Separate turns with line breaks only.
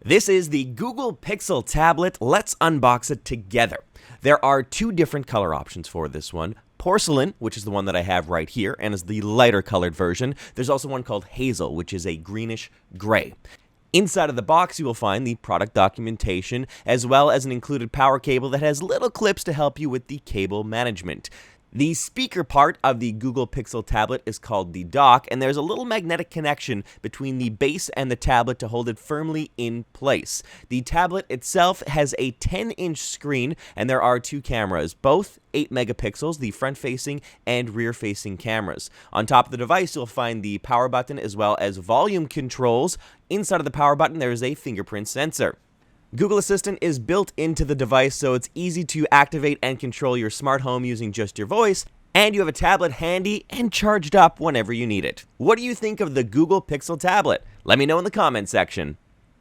This is the Google Pixel tablet. Let's unbox it together. There are two different color options for this one. Porcelain, which is the one that I have right here, and is the lighter colored version. There's also one called Hazel, which is a greenish gray. Inside of the box, you will find the product documentation, as well as an included power cable that has little clips to help you with the cable management. The speaker part of the Google Pixel tablet is called the dock, and there's a little magnetic connection between the base and the tablet to hold it firmly in place. The tablet itself has a 10-inch screen, and there are two cameras, both 8 megapixels, the front-facing and rear-facing cameras. On top of the device, you'll find the power button as well as volume controls. Inside of the power button, there is a fingerprint sensor. Google Assistant is built into the device, so it's easy to activate and control your smart home using just your voice, and you have a tablet handy and charged up whenever you need it. What do you think of the Google Pixel tablet? Let me know in the comment section.